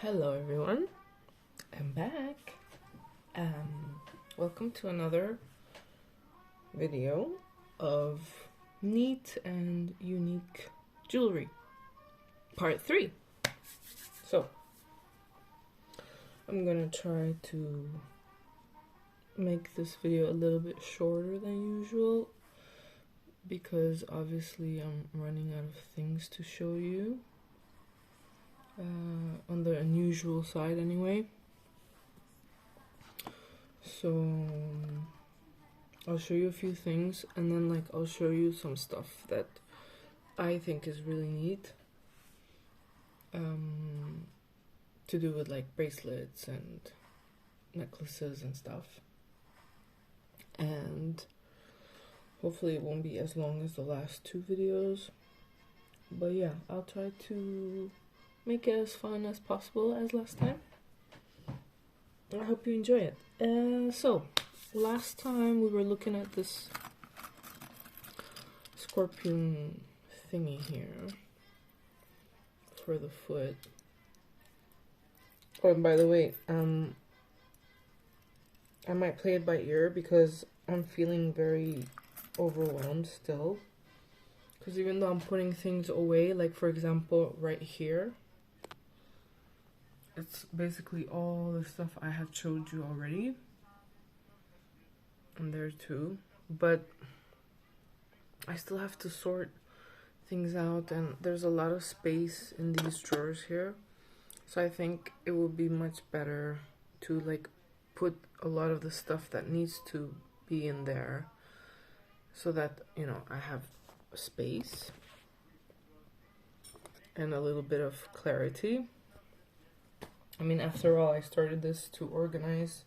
Hello everyone, I'm back. Welcome to another video of neat and unique jewelry, part 3. So, I'm gonna try to make this video a little bit shorter than usual because obviously I'm running out of things to show you. On the unusual side anyway. So I'll show you a few things and then I'll show you some stuff that I think is really neat to do with bracelets and necklaces and stuff, and hopefully it won't be as long as the last 2 videos, but yeah, I'll try to make it as fun as possible as last time. I hope you enjoy it. So, last time we were looking at this scorpion thingy here for the foot. Oh, and by the way, I might play it by ear because I'm feeling very overwhelmed still. Because even though I'm putting things away, for example, right here, it's basically all the stuff I have showed you already. And there too. But I still have to sort things out, and there's a lot of space in these drawers here. So I think it will be much better to put a lot of the stuff that needs to be in there so that, I have space and a little bit of clarity. I mean, after all, I started this to organize,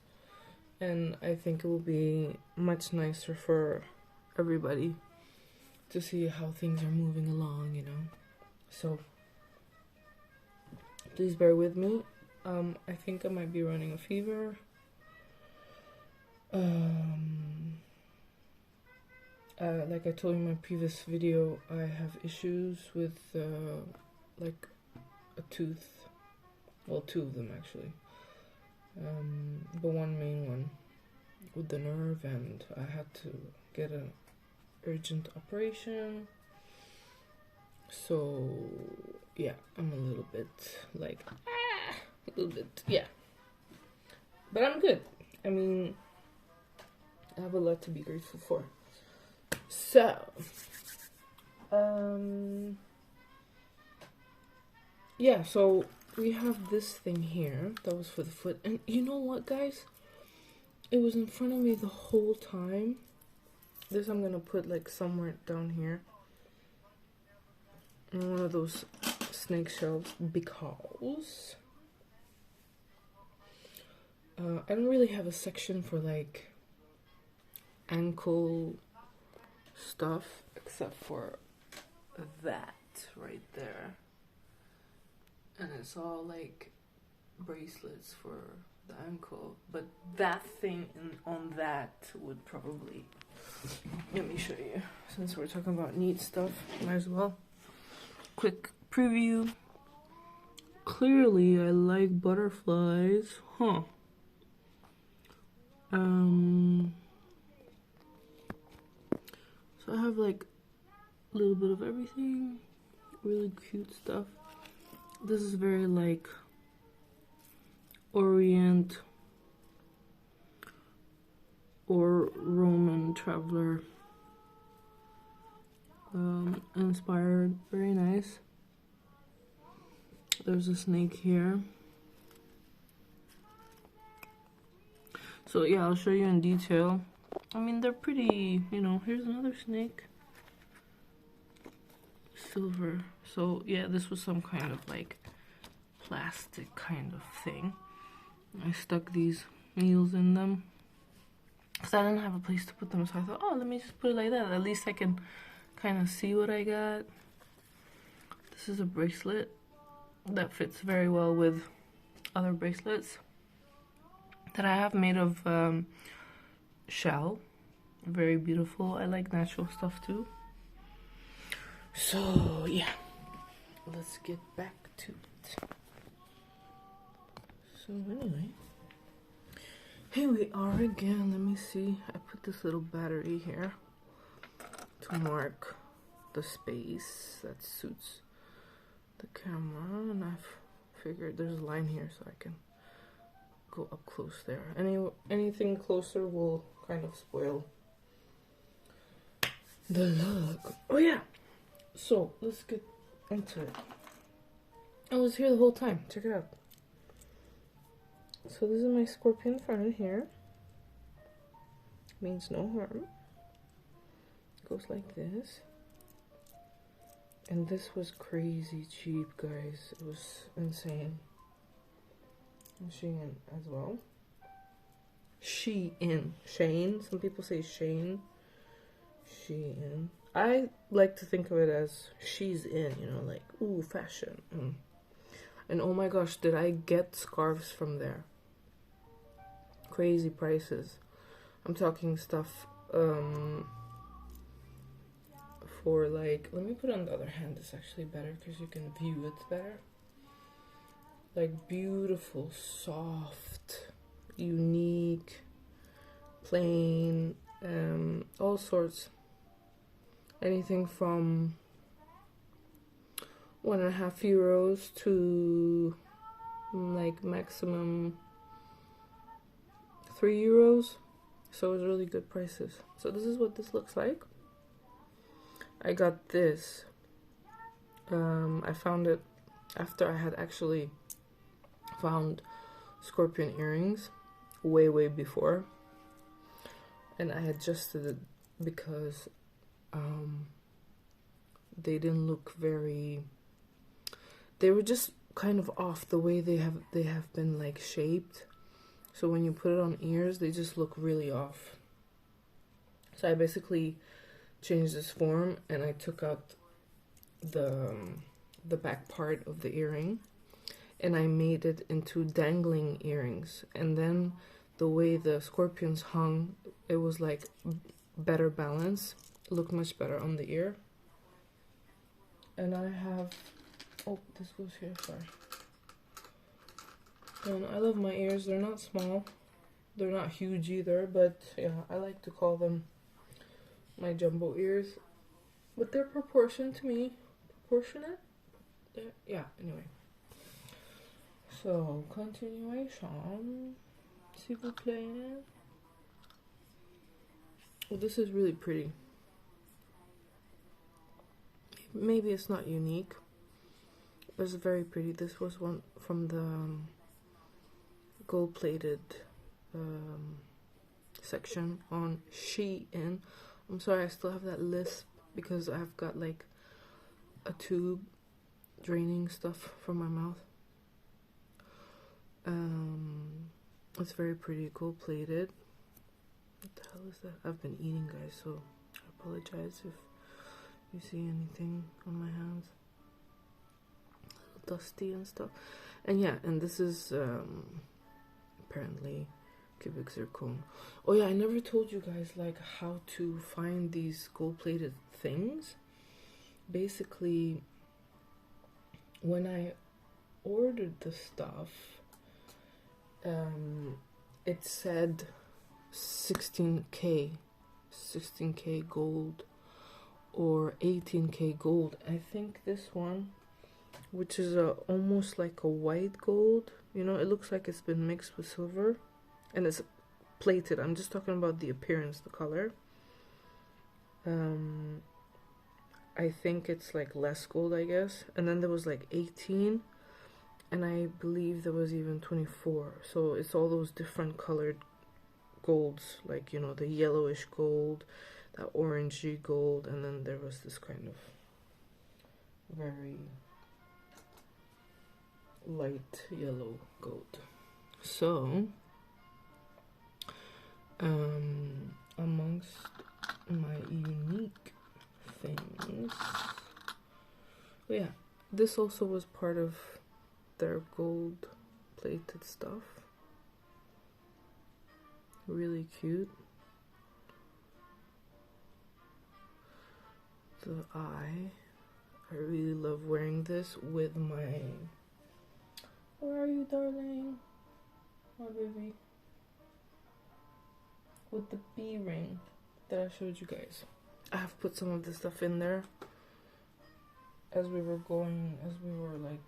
and I think it will be much nicer for everybody to see how things are moving along, So, please bear with me. I think I might be running a fever. Like I told you in my previous video, I have issues with, a tooth. Well, 2 of them actually. The one main one with the nerve, and I had to get an urgent operation. So yeah, I'm a little bit yeah. But I'm good. I mean, I have a lot to be grateful for. So, yeah, so we have this thing here that was for the foot, and you know what, guys, it was in front of me the whole time. This I'm gonna put somewhere down here in one of those snake shelves because I don't really have a section for ankle stuff except for that right there. And it's all bracelets for the ankle, but that thing on that would probably, let me show you, since we're talking about neat stuff, might as well. Quick preview. Clearly I like butterflies, huh? So I have a little bit of everything, really cute stuff. This is very Orient or Roman traveler inspired. Very nice. There's a snake here. So yeah, I'll show you in detail. I mean, they're pretty, here's another snake. Silver. So yeah, this was some kind of plastic kind of thing. I stuck these needles in them because I didn't have a place to put them, so I thought, oh, let me just put it like that. At least I can kind of see what I got. This is a bracelet that fits very well with other bracelets that I have made of shell. Very beautiful. I like natural stuff too. So yeah, let's get back to it. So anyway, here we are again. Let me see. I put this little battery here to mark the space that suits the camera, and I've figured there's a line here so I can go up close there. Anything closer will kind of spoil the look. Oh yeah, so let's get into it. I was here the whole time. Check it out. So this is my scorpion front here. Means no harm. Goes like this. And this was crazy cheap, guys. It was insane. And Shein as well. Shein. Shane. Some people say Shane. Shein. I like to think of it as she's in, you know, like, ooh, fashion. And oh my gosh, did I get scarves from there. Crazy prices. I'm talking stuff for like, let me put it on the other hand, it's actually better because you can view it better. Like beautiful, soft, unique, plain, all sorts. Anything from €1.5 to like maximum €3. So it's really good prices. So this is what this looks like. I got this. I found it after I had actually found scorpion earrings way before, and I adjusted it because they didn't look very, they were just kind of off the way they have been like shaped. So when you put it on ears, they just look really off. So I basically changed this form and I took out the back part of the earring and I made it into dangling earrings. And then the way the scorpions hung, it was like better balance. It looked much better on the ear. And I have, oh, this goes here, sorry. And I love my ears. They're not small. They're not huge either, but yeah, I like to call them my jumbo ears. But they're proportioned to me. Proportionate? Yeah, anyway. So, continuation. S'il vous plaît. Well, this is really pretty. Maybe it's not unique, but it's very pretty. This was one from the gold-plated section on Shein. I'm sorry, I still have that lisp because I've got like a tube draining stuff from my mouth. It's very pretty, gold-plated. What the hell is that? I've been eating, guys, so I apologize if you see anything on my hands. A little dusty and stuff. And yeah, and this is apparently cubic zircon. Oh yeah, I never told you guys like how to find these gold-plated things. Basically, when I ordered the stuff, it said 16K gold or 18K gold. I think this one, which is almost like a white gold, you know, it looks like it's been mixed with silver and it's plated. I'm just talking about the appearance, the color. I think it's like less gold, I guess. And then there was like 18, and I believe there was even 24. So it's all those different colored golds, like, you know, the yellowish gold, that orangey gold, and then there was this kind of very light yellow gold. So amongst my unique things, oh yeah, this also was part of their gold plated stuff. Really cute. The eye, I really love wearing this with my, where are you, darling? my baby. With the bee ring that I showed you guys. I have put some of this stuff in there as we were like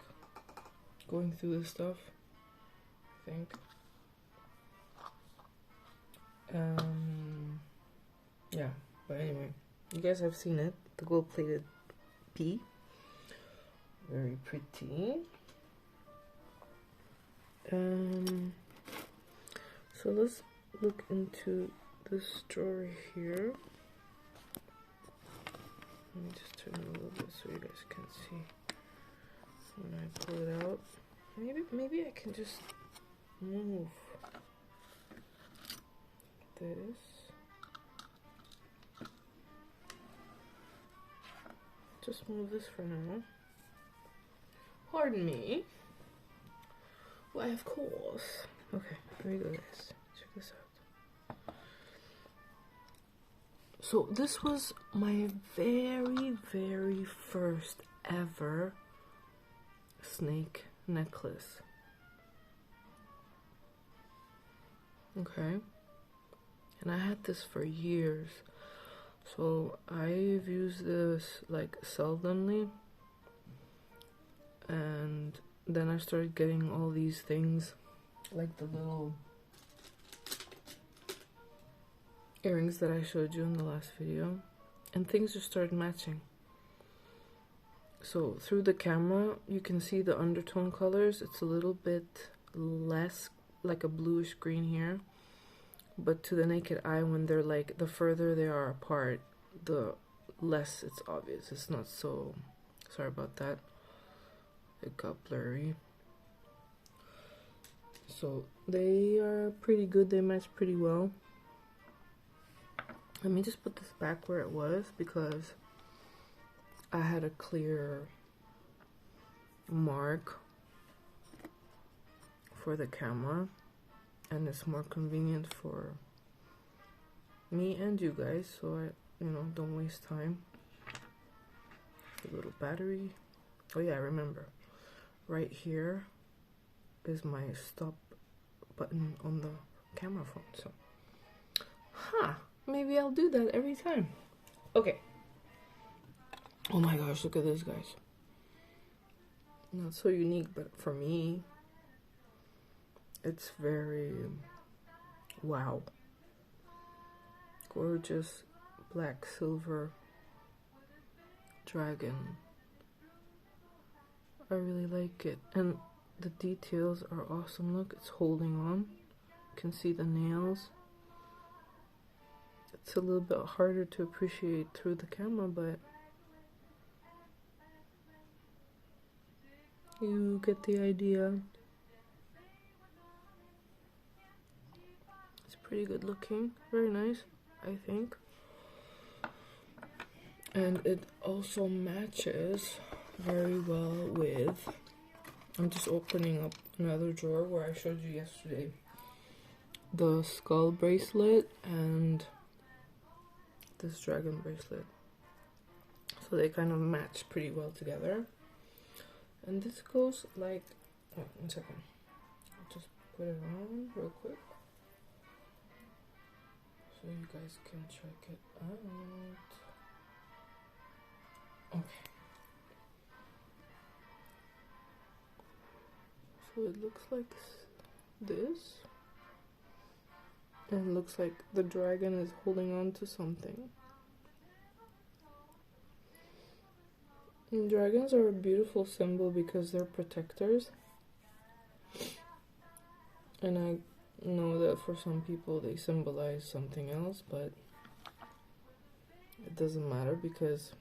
going through this stuff, I think. Yeah, but anyway, you guys have seen it, the gold-plated pea. Very pretty. So let's look into this drawer here. Let me just turn it a little bit so you guys can see when I pull it out. Maybe I can just move this. Just move this for now. Pardon me. Why, of course. Okay, here we go, guys. Check this out. So this was my very, very first ever snake necklace. Okay. And I had this for years. So I've used this like seldomly. And then I started getting all these things, like the little earrings that I showed you in the last video, and things just started matching. So through the camera you can see the undertone colors. It's a little bit less like a bluish green here, but to the naked eye, when they're like, the further they are apart, the less it's obvious. It's not so, sorry about that, it got blurry. So they are pretty good, they match pretty well. Let me just put this back where it was, because I had a clear mark for the camera, and it's more convenient for me and you guys, so I, don't waste time. The little battery. Oh yeah, I remember. Right here is my stop button on the camera phone, so maybe I'll do that every time. Okay. Oh my gosh, look at this, guys. Not so unique, but for me it's very wow. Gorgeous black silver dragon. I really like it, and the details are awesome. Look, it's holding on. You can see the nails. It's a little bit harder to appreciate through the camera, but you get the idea. It's pretty good looking, very nice, I think. And it also matches very well with, I'm just opening up another drawer where I showed you yesterday the skull bracelet and this dragon bracelet. So they kind of match pretty well together. And this goes like, oh, 1 second. I'll just put it on real quick so you guys can check it out. Okay. So it looks like this. And it looks like the dragon is holding on to something. And dragons are a beautiful symbol because they're protectors. And I know that for some people they symbolize something else, but it doesn't matter, because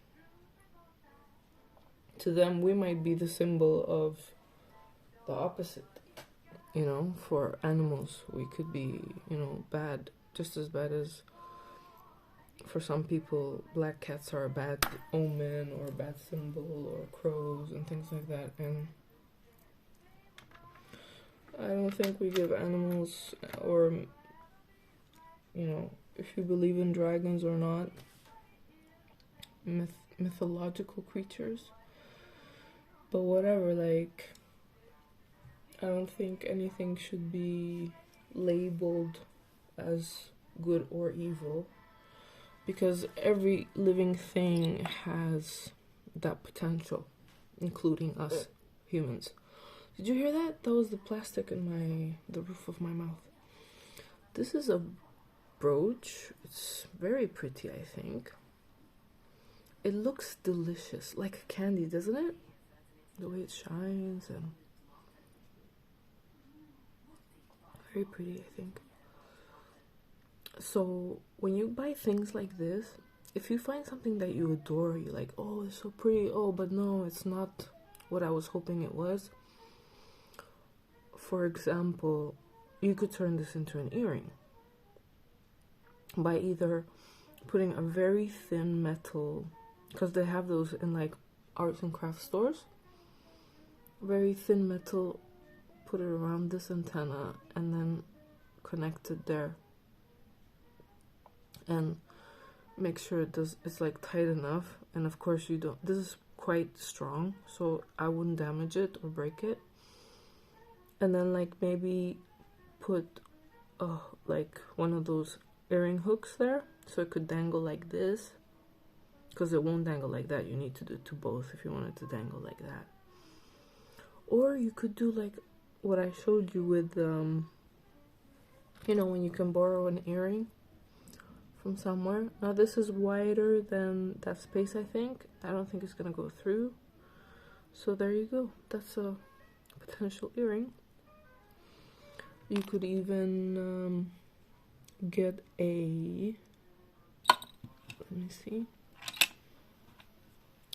to them we might be the symbol of the opposite. For animals we could be, bad, just as bad as for some people black cats are a bad omen or a bad symbol, or crows and things like that. And I don't think we give animals, or if you believe in dragons or not, mythological creatures, but whatever, like, I don't think anything should be labeled as good or evil, because every living thing has that potential, including us humans. Did you hear that? That was the plastic in the roof of my mouth. This is a brooch. It's very pretty, I think. It looks delicious, like candy, doesn't it? The way it shines, and very pretty, I think. So when you buy things like this, if you find something that you adore, you're like, oh, it's so pretty, oh, but no, it's not what I was hoping it was. For example, you could turn this into an earring by either putting a very thin metal, because they have those in like arts and crafts stores, very thin metal, put it around this antenna and then connect it there, and make sure it's like tight enough. And of course you don't, this is quite strong, so I wouldn't damage it or break it. And then like maybe put like one of those earring hooks there, so it could dangle like this, because it won't dangle like that. You need to do it to both if you want it to dangle like that. Or you could do like what I showed you with you know, when you can borrow an earring from somewhere. Now this is wider than that space, I think. I don't think it's gonna go through. So there you go. That's a potential earring. You could even get a, let me see,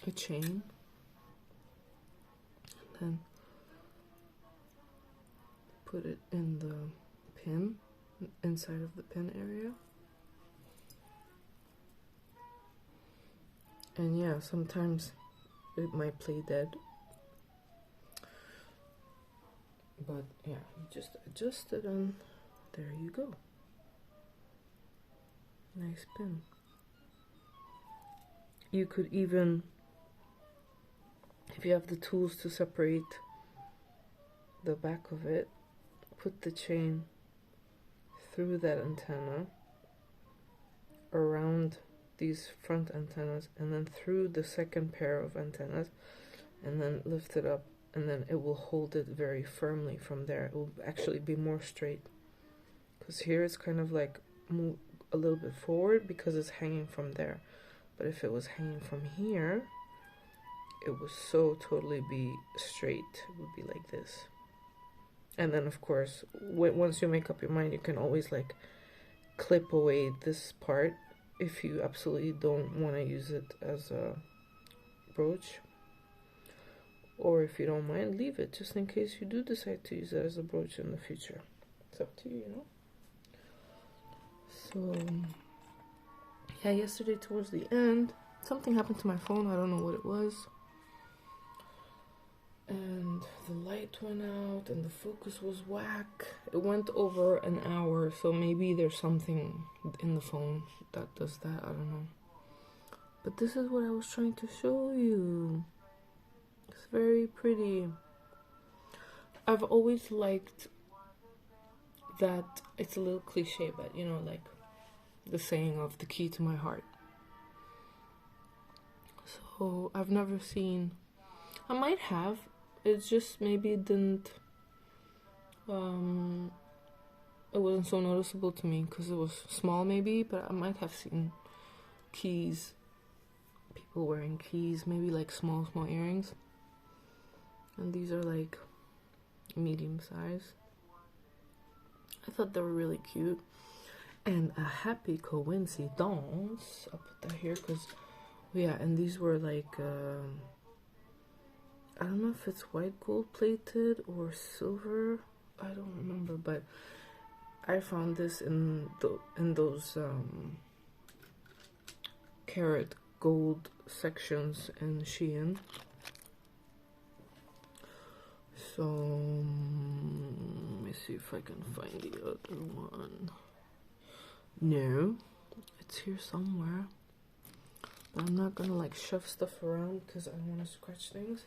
a chain, and then put it in the pin, inside of the pin area. And yeah, sometimes it might play dead, but yeah, you just adjust it and there you go. Nice pin. You could even, if you have the tools to separate the back of it, put the chain through that antenna, around these front antennas, and then through the second pair of antennas, and then lift it up, and then it will hold it very firmly from there. It will actually be more straight, because here it's kind of like move a little bit forward because it's hanging from there. But if it was hanging from here, it would so totally be straight. It would be like this. And then of course, once you make up your mind, you can always like clip away this part if you absolutely don't want to use it as a brooch. Or if you don't mind, leave it just in case you do decide to use it as a brooch in the future. It's up to you, you know? So yeah, yesterday towards the end, something happened to my phone. I don't know what it was. And the light went out and the focus was whack. It went over an hour, so maybe there's something in the phone that does that. I don't know. But this is what I was trying to show you. It's very pretty. I've always liked that. It's a little cliche, but you know, like the saying of the key to my heart. So I've never seen, I might have, it's just maybe it didn't, it wasn't so noticeable to me because it was small maybe, but I might have seen keys, people wearing keys, maybe like small earrings. And these are like medium size. I thought they were really cute. And a happy coincidence, I'll put that here because, yeah, and these were like, I don't know if it's white gold plated or silver, I don't remember, but I found this in those carat gold sections in Shein. So let me see if I can find the other one. No, it's here somewhere, but I'm not gonna like shove stuff around because I don't want to scratch things.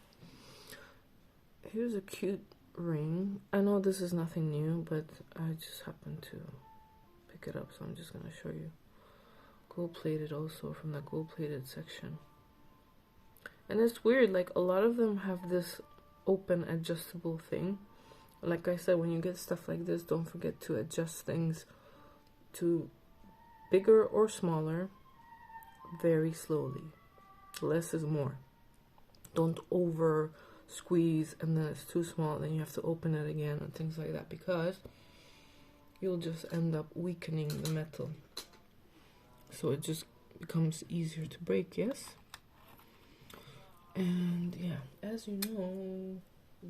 Here's a cute ring. I know this is nothing new, but I just happened to pick it up, so I'm just gonna show you. Gold plated, also from the gold plated section. And it's weird, like a lot of them have this open adjustable thing. Like I said, when you get stuff like this, don't forget to adjust things to bigger or smaller very slowly. Less is more. Don't over squeeze and then it's too small, then you have to open it again and things like that, because you'll just end up weakening the metal. So it just becomes easier to break, yes? And yeah, as you know,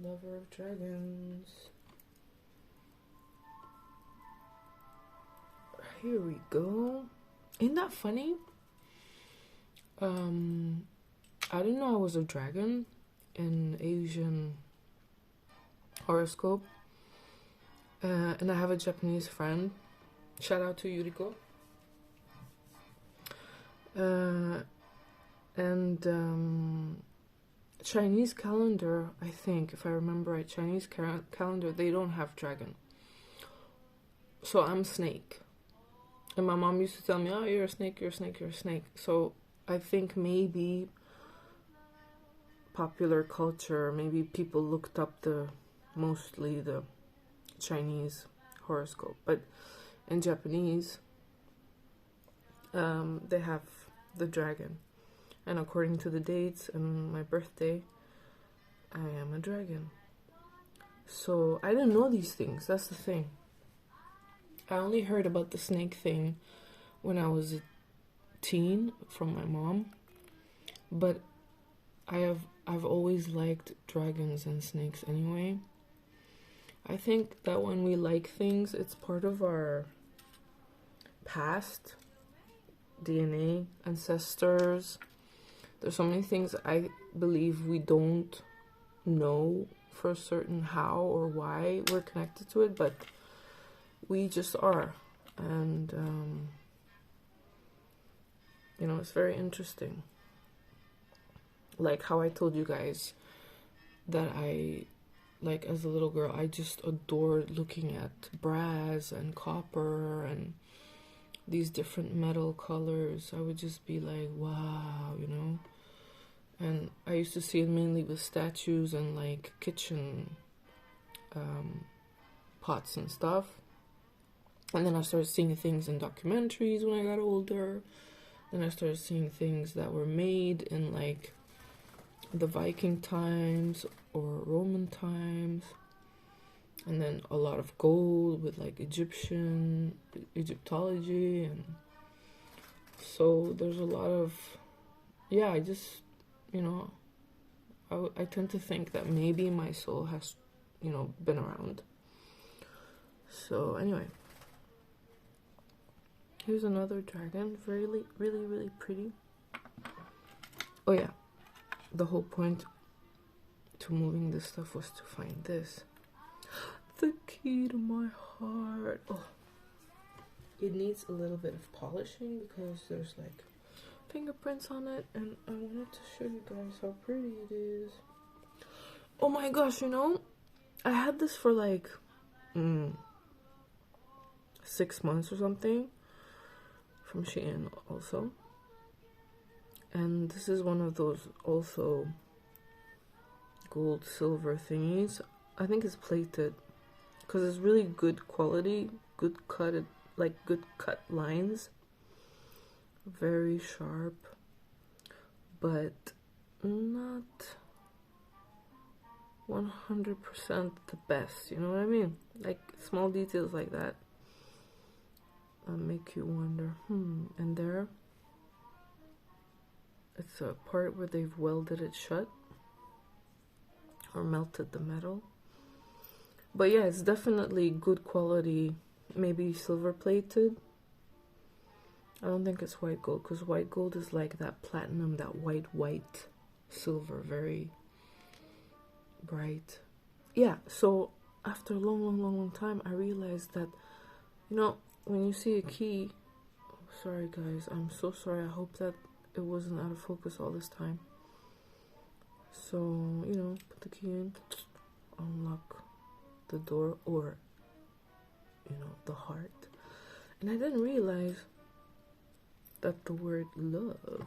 lover of dragons. Here we go. Isn't that funny? I didn't know I was a dragon in Asian horoscope. And I have a Japanese friend. Shout out to Yuriko. Chinese calendar, I think, if I remember right, Chinese calendar, they don't have dragon. So I'm snake. And my mom used to tell me, oh, you're a snake, you're a snake, you're a snake. So I think maybe popular culture, maybe people looked up mostly the Chinese horoscope. But in Japanese, they have the dragon. And according to the dates and my birthday, I am a dragon. So I didn't know these things. That's the thing. I only heard about the snake thing when I was a teen from my mom. But I've always liked dragons and snakes anyway. I think that when we like things, it's part of our past, DNA, ancestors. There's so many things I believe we don't know for certain how or why we're connected to it, but we just are. And, you know, it's very interesting. Like how I told you guys that like as a little girl, I just adored looking at brass and copper and these different metal colors. I would just be like, wow, you know. And I used to see it mainly with statues and like kitchen pots and stuff. And then I started seeing things in documentaries when I got older. Then I started seeing things that were made in like the Viking times or Roman times. And then a lot of gold with like Egyptology. And so there's a lot of, yeah, I just, you know, I tend to think that maybe my soul has, you know, been around. So anyway, here's another dragon, really, really, really pretty. Oh yeah, the whole point to moving this stuff was to find this. The key to my heart. Oh, it needs a little bit of polishing because there's like fingerprints on it, and I wanted to show you guys how pretty it is. Oh my gosh, you know, I had this for like 6 months or something from Shein also. And this is one of those also gold silver thingies. I think it's plated because it's really good quality, good cut lines, very sharp, but not 100% the best, you know what I mean? Like small details like that make you wonder, and there it's a part where they've welded it shut or melted the metal. But yeah, it's definitely good quality, maybe silver plated. I don't think it's white gold, because white gold is like that platinum, that white silver, very bright. Yeah, so after a long time, I realized that, you know, when you see a key, sorry guys, I'm so sorry, I hope that it wasn't out of focus all this time. So, you know, put the key in, unlock the door, or, you know, the heart. And I didn't realize that the word love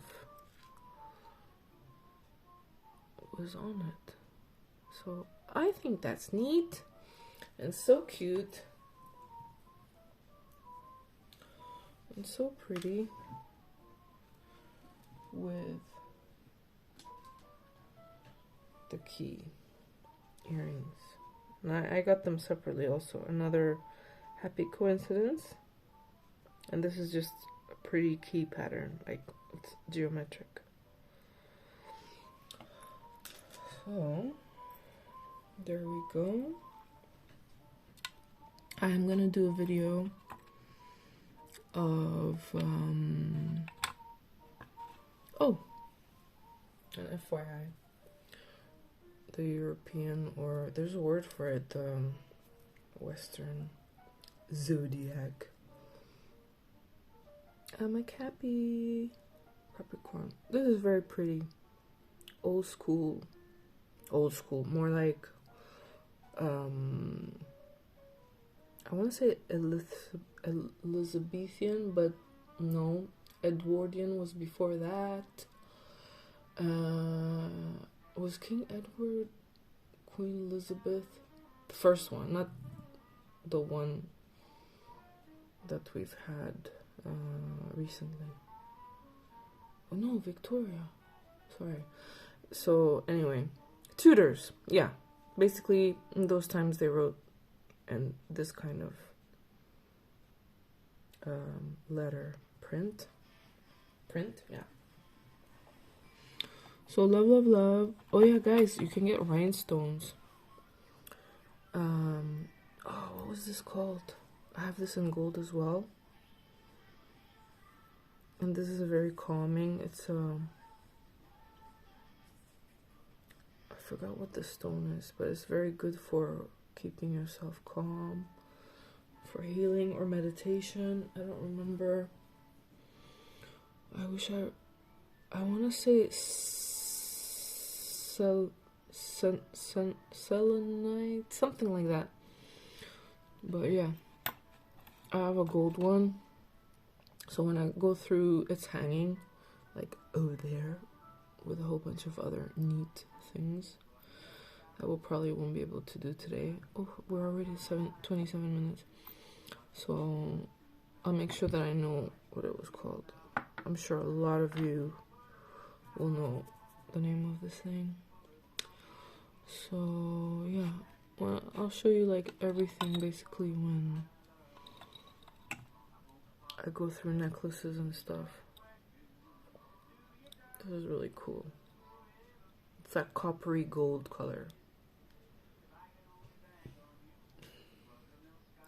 was on it. So I think that's neat and so cute and so pretty with the key earrings. And I got them separately also. Another happy coincidence. And this is just a pretty key pattern, like it's geometric. So there we go. I'm gonna do a video of oh, an FYI, the European, or there's a word for it, Western zodiac. I'm a Capricorn. This is very pretty. Old school, more like I want to say Elizabethan, but no, Edwardian was before that. Was King Edward, Queen Elizabeth, the first one, not the one that we've had recently. Oh no, Victoria. Sorry. So anyway, Tudors. Yeah, basically in those times they wrote in this kind of letter print. Yeah. So love, love, love. Oh yeah, guys, you can get rhinestones. Oh, what was this called? I have this in gold as well. And this is a very calming. It's I forgot what the stone is, but it's very good for keeping yourself calm, for healing or meditation. I don't remember. I wish I want to say selenite, something like that. But yeah, I have a gold one. So when I go through, it's hanging like over there with a whole bunch of other neat things that we'll probably won't be able to do today. Oh, we're already 27 minutes. So I'll make sure that I know what it was called. I'm sure a lot of you will know the name of this thing. So yeah, well, I'll show you like everything basically when I go through necklaces and stuff. This is really cool. It's that coppery gold color.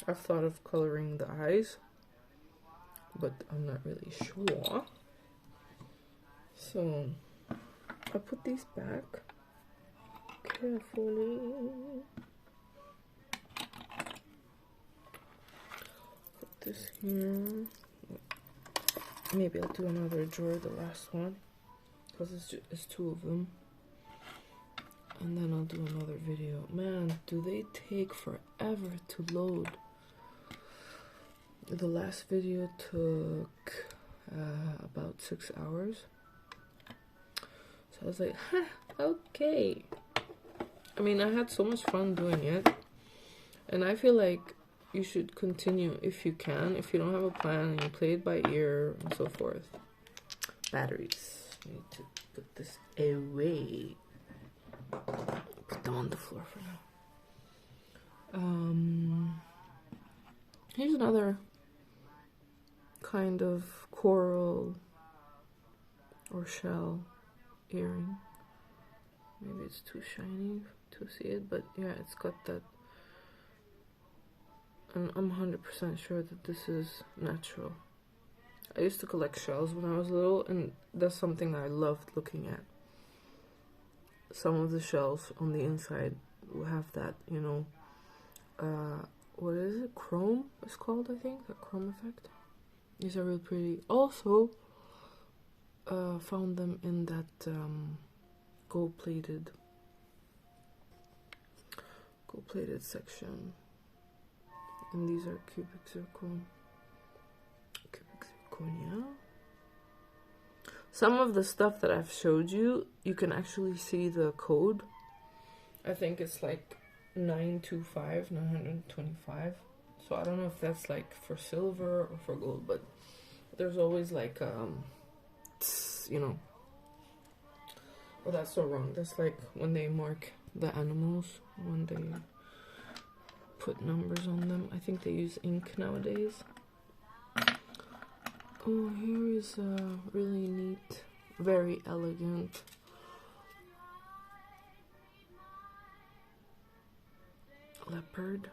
I've thought of coloring the eyes, but I'm not really sure. So I put these back carefully. Put this here. Maybe I'll do another drawer, the last one, because it's two of them. And then I'll do another video. Man, do they take forever to load. The last video took about 6 hours. So I was like, okay. I mean, I had so much fun doing it. And I feel like you should continue if you can. If you don't have a plan and you play it by ear and so forth. Batteries. I need to put this away. Put them on the floor for now. Here's another kind of coral or shell earring. Maybe it's too shiny to see it, but yeah, it's got that. And I'm 100% sure that this is natural. I used to collect shells when I was little, and that's something that I loved looking at. Some of the shells on the inside will have that, you know, what is it? Chrome is called, I think. That chrome effect. These are really pretty. Also, found them in that gold-plated gold plated section. And these are cubic zirconia. Some of the stuff that I've showed you, you can actually see the code. I think it's like 925. So I don't know if that's like for silver or for gold, but there's always like you know. Oh, that's so wrong. That's like when they mark the animals, when they put numbers on them. I think they use ink nowadays. Oh, here is a really neat, very elegant leopard.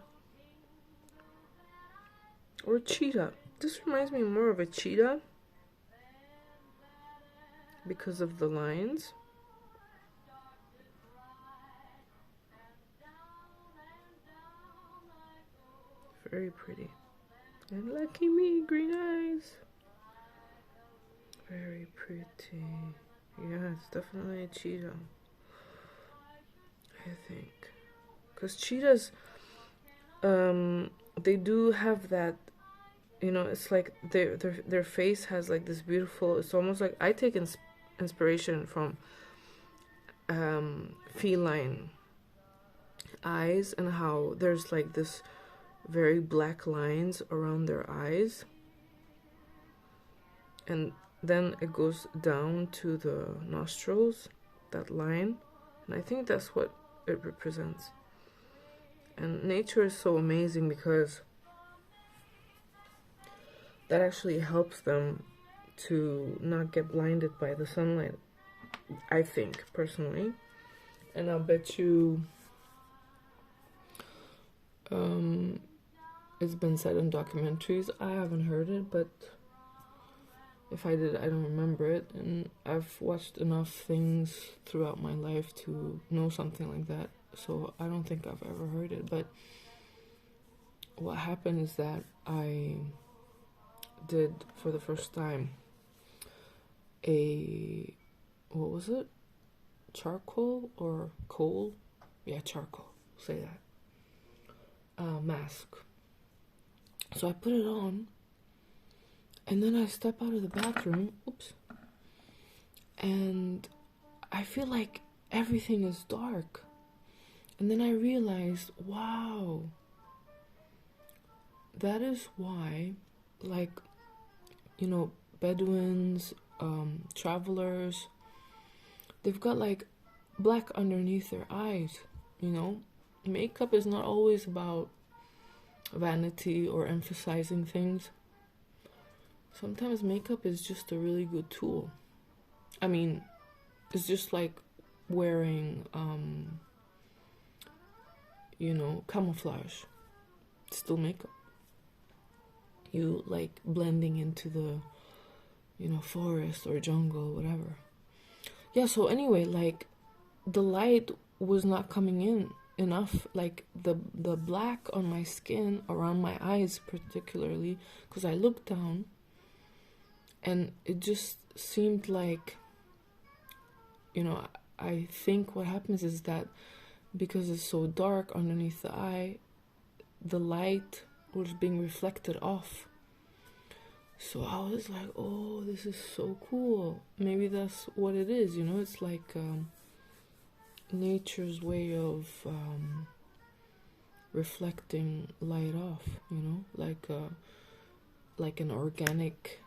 Or cheetah. This reminds me more of a cheetah because of the lines. Very pretty. And lucky me, green eyes. Very pretty. Yeah, it's definitely a cheetah, I think. Because cheetahs, they do have that, you know, it's like their face has like this beautiful, it's almost like, I take inspiration from feline eyes, and how there's like this very black lines around their eyes, and then it goes down to the nostrils, that line, and I think that's what it represents. And nature is so amazing because that actually helps them to not get blinded by the sunlight, I think, personally. And I'll bet you it's been said in documentaries. I haven't heard it, but if I did, I don't remember it. And I've watched enough things throughout my life to know something like that. So I don't think I've ever heard it. But what happened is that I did, for the first time, what was it? Charcoal or coal? Yeah, charcoal. Say that. Mask. So I put it on, and then I step out of the bathroom, oops, and I feel like everything is dark. And then I realized, wow, that is why, like, you know, Bedouins, travelers, they've got like black underneath their eyes, you know. Makeup is not always about vanity or emphasizing things. Sometimes makeup is just a really good tool. I mean, it's just like wearing, you know, camouflage. It's still makeup. You like blending into the, you know, forest or jungle, whatever. Yeah, so anyway, like, the light was not coming in enough, like the black on my skin, around my eyes particularly, because I looked down and it just seemed like, you know, I think what happens is that because it's so dark underneath the eye, the light was being reflected off. So I was like, oh, this is so cool. Maybe that's what it is, you know. It's like nature's way of reflecting light off, you know, like an organic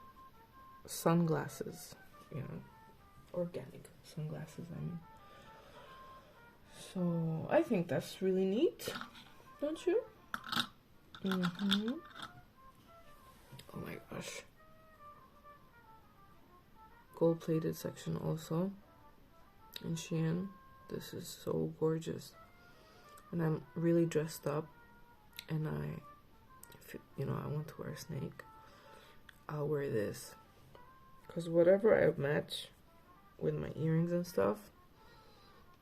sunglasses, you know, organic sunglasses, I mean. So I think that's really neat, don't you? Oh my gosh. Gold plated section also in Shein. This is so gorgeous. And I'm really dressed up, and you know, I want to wear a snake. I'll wear this, because whatever I match with my earrings and stuff,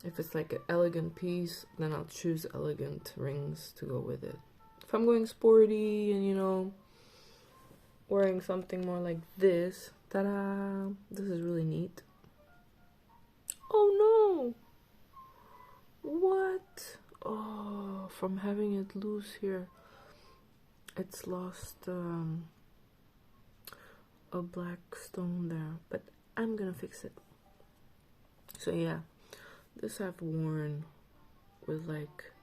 if it's like an elegant piece, then I'll choose elegant rings to go with it. If I'm going sporty and, you know, wearing something more like this, ta-da, this is really neat. Oh no! What? Oh, from having it loose here, it's lost a black stone there, but I'm gonna fix it. So yeah, this I've worn with like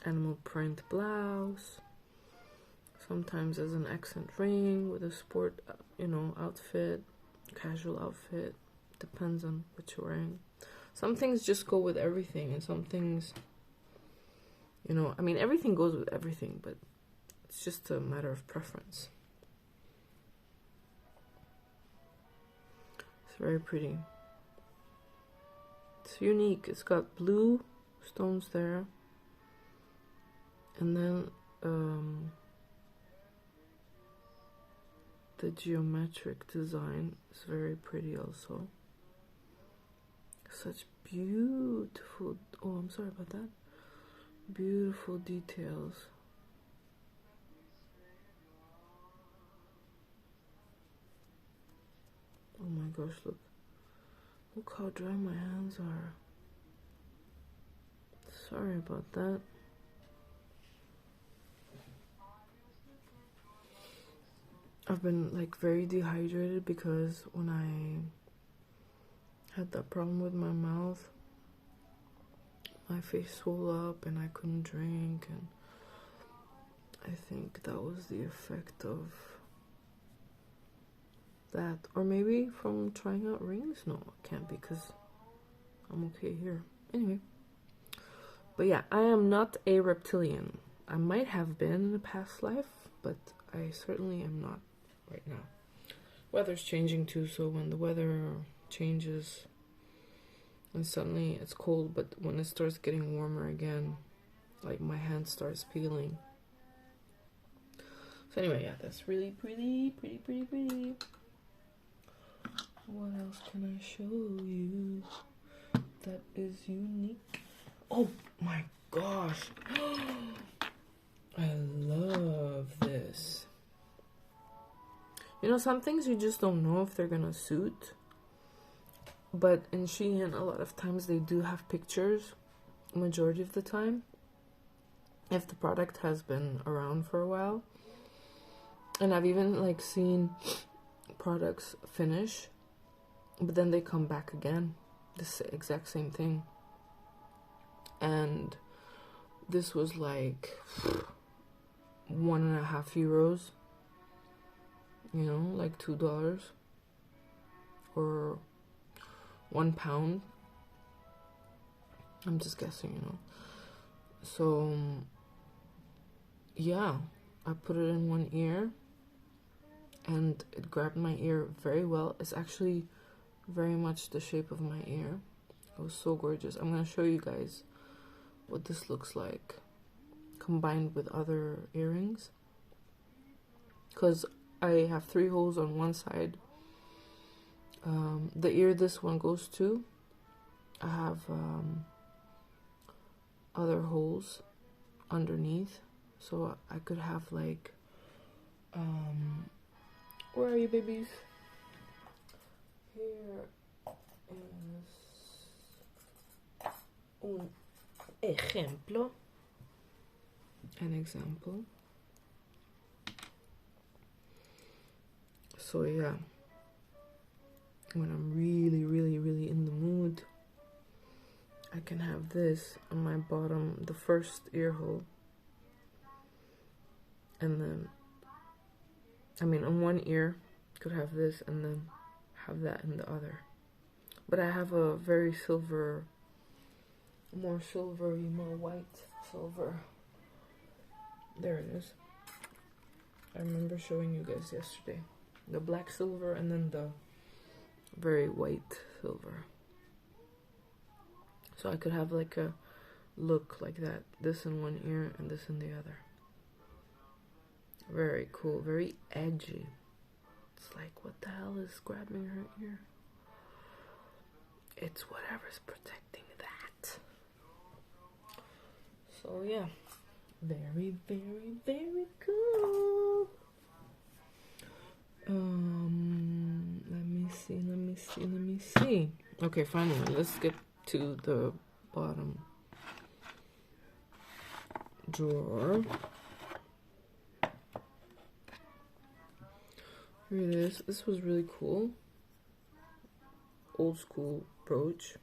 animal print blouse, sometimes as an accent ring with a sport, outfit, casual outfit, depends on what you're wearing. Some things just go with everything, and some things, everything goes with everything, but it's just a matter of preference. It's very pretty. It's unique. It's got blue stones there, and then the geometric design is very pretty also. Such beautiful, oh, I'm sorry about that. Beautiful details. Oh my gosh, look how dry my hands are. Sorry about that. I've been like very dehydrated because when I had that problem with my mouth, my face swelled up and I couldn't drink, and I think that was the effect of that. Or maybe from trying out rings. No, it can't be, because I'm okay here. Anyway. But yeah, I am not a reptilian. I might have been in a past life, but I certainly am not right now. Weather's changing too, so when the weather changes and suddenly it's cold, but when it starts getting warmer again, like my hand starts peeling. So anyway, yeah, that's really pretty. What else can I show you that is unique? Oh my gosh. I love this. Some things you just don't know if they're gonna suit. But in Shein, a lot of times they do have pictures, majority of the time, if the product has been around for a while. And I've even seen products finish, but then they come back again, the exact same thing. And this was like €1.50, like $2 or £1. I'm just guessing, So yeah, I put it in one ear and it grabbed my ear very well. It's actually very much the shape of my ear. It was so gorgeous. I'm gonna show you guys what this looks like combined with other earrings, because I have 3 holes on one side. The ear this one goes to, I have other holes underneath, so I could have where are you, babies? Here is un ejemplo, an example. So yeah, when I'm really in the mood, I can have this on my bottom, the first ear hole, and then on one ear could have this and then have that in the other. But I have a very more silvery, more white silver. There it is. I remember showing you guys yesterday. The black silver and then the very white silver. So I could have a look like that. This in one ear and this in the other. Very cool, very edgy. It's like, what the hell is grabbing her ear? It's whatever's protecting that. So yeah, very cool. Let me see. Okay, finally, let's get to the bottom drawer. Here it is. This was really cool. Old school brooch.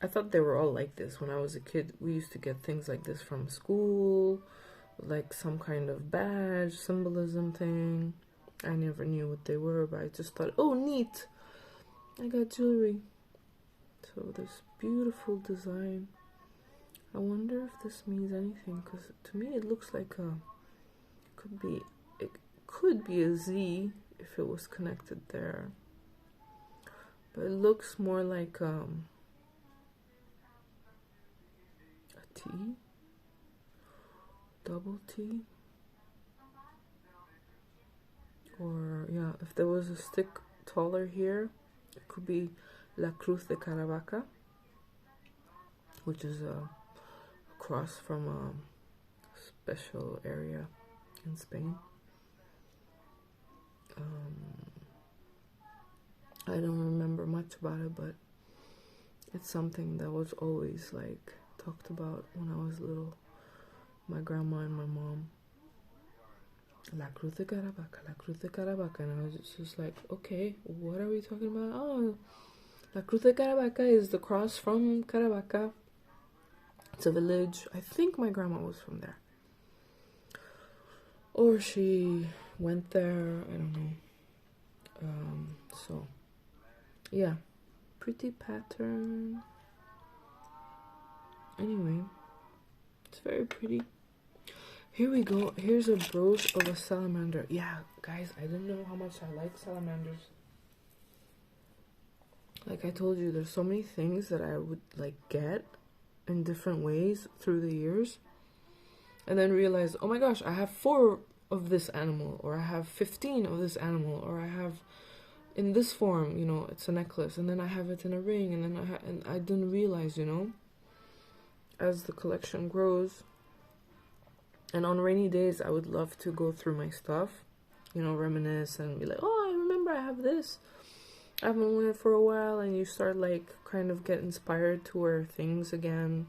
I thought they were all like this when I was a kid. We used to get things like this from school, like some kind of badge, symbolism thing. I never knew what they were, but I just thought, oh, neat. I got jewelry. So this beautiful design. I wonder if this means anything, because to me it looks like it could be a Z if it was connected there. But it looks more like a T, double T, or yeah, if there was a stick taller here, it could be La Cruz de Caravaca, which is a cross from a special area in Spain. I don't remember much about it, but it's something that was always like talked about when I was little. My grandma and my mom. La Cruz de Caravaca, La Cruz de Caravaca. And I was just like, okay, what are we talking about? Oh, La Cruz de Caravaca is the cross from Caravaca. It's a village. I think my grandma was from there. Or she went there. I don't know. So, yeah. Pretty pattern. Anyway, it's very pretty. Here we go. Here's a brooch of a salamander. Yeah, guys, I didn't know how much I like salamanders. Like I told you, there's so many things that I would like get in different ways through the years. And then realize, oh my gosh, I have 4 of this animal, or I have 15 of this animal, or I have in this form, you know, it's a necklace, and then I have it in a ring, and then I didn't realize, you know, as the collection grows. And on rainy days, I would love to go through my stuff, you know, reminisce and be like, oh, I remember I have this. I haven't worn it for a while, and you start like kind of get inspired to wear things again,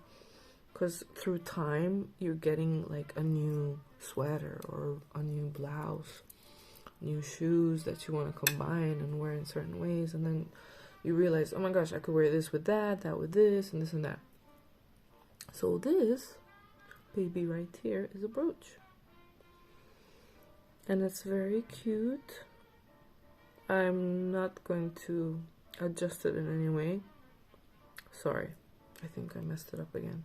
because through time you're getting like a new sweater or a new blouse, new shoes that you want to combine and wear in certain ways, and then you realize, oh my gosh, I could wear this with that with this, and this and that. So this baby right here is a brooch, and it's very cute. I'm not going to adjust it in any way. Sorry, I think I messed it up again.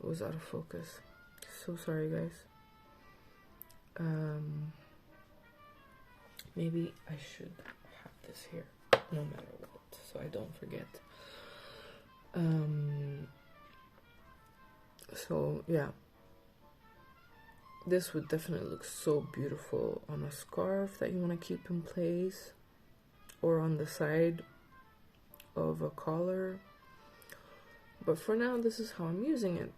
It was out of focus. So sorry, guys. Maybe I should have this here no matter what, so I don't forget. So yeah, this would definitely look so beautiful on a scarf that you want to keep in place, or on the side of a collar. But for now, this is how I'm using it.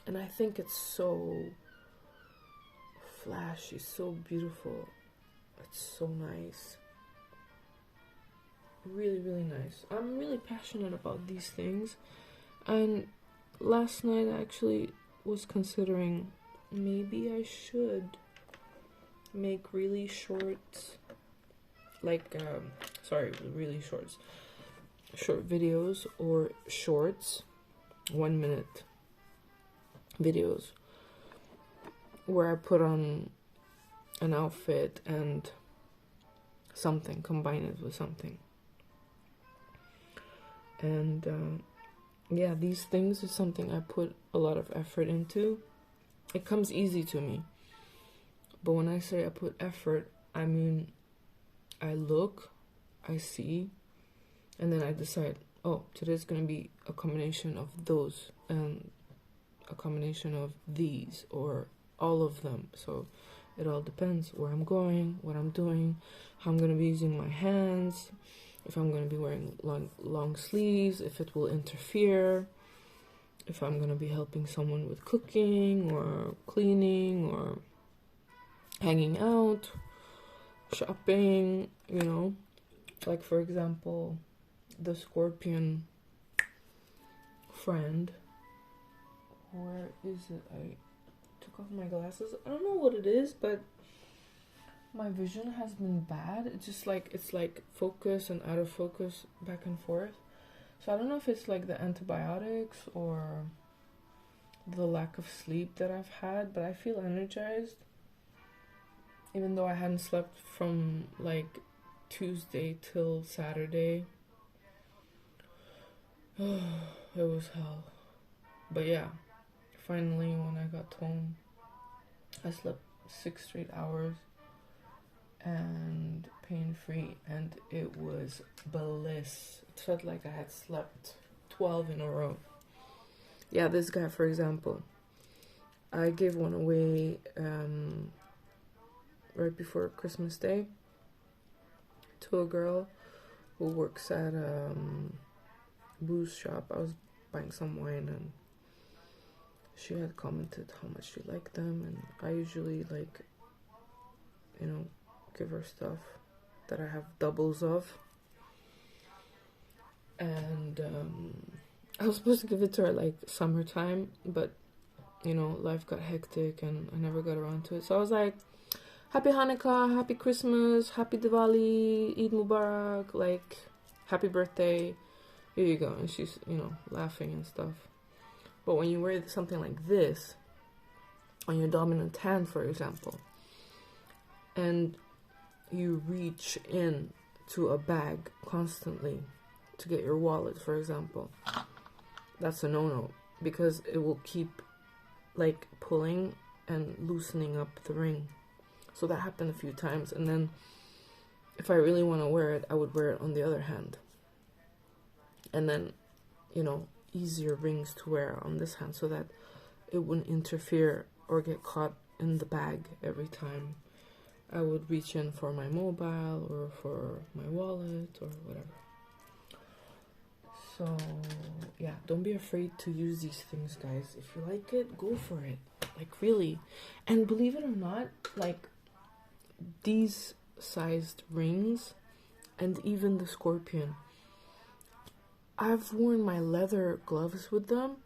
And I think it's so flashy, so beautiful. It's so nice. Really, really nice. I'm really passionate about these things. And last night I actually was considering maybe I should make really short, like, really short videos, or shorts, 1 minute videos, where I put on an outfit and something, combine it with something. And yeah, these things is something I put a lot of effort into. It comes easy to me. But when I say I put effort, I mean I look, I see, and then I decide, oh, today's going to be a combination of those and a combination of these, or all of them. So it all depends where I'm going, what I'm doing, how I'm going to be using my hands, if I'm going to be wearing long sleeves, if it will interfere, if I'm going to be helping someone with cooking or cleaning or hanging out, shopping, you know. Like, for example, the scorpion friend. Where is it? I took off my glasses. I don't know what it is, but my vision has been bad. It's just like, it's like focus and out of focus, back and forth. So I don't know if it's like the antibiotics or the lack of sleep that I've had, but I feel energized. Even though I hadn't slept from like Tuesday till Saturday. It was hell. But yeah, finally when I got home, I slept 6 straight hours and pain-free, and it was bliss. It felt like I had slept 12 in a row. Yeah, this guy, for example, I gave one away right before Christmas Day to a girl who works at a booze shop. I was buying some wine, and she had commented how much she liked them, and I usually, like, you know, give her stuff that I have doubles of. And I was supposed to give it to her like summertime, but you know, life got hectic and I never got around to it. So I was like, Happy Hanukkah, Happy Christmas, Happy Diwali, Eid Mubarak, like, happy birthday, here you go. And she's, you know, laughing and stuff. But when you wear something like this on your dominant hand, for example, and you reach in to a bag constantly to get your wallet, for example, that's a no-no, because it will keep like pulling and loosening up the ring. So that happened a few times, and then if I really want to wear it, I would wear it on the other hand, and then, you know, easier rings to wear on this hand so that it wouldn't interfere or get caught in the bag every time I would reach in for my mobile or for my wallet or whatever. So yeah, don't be afraid to use these things, guys. If you like it, go for it. Like, really. And believe it or not, like, these sized rings and even the scorpion, I've worn my leather gloves with them,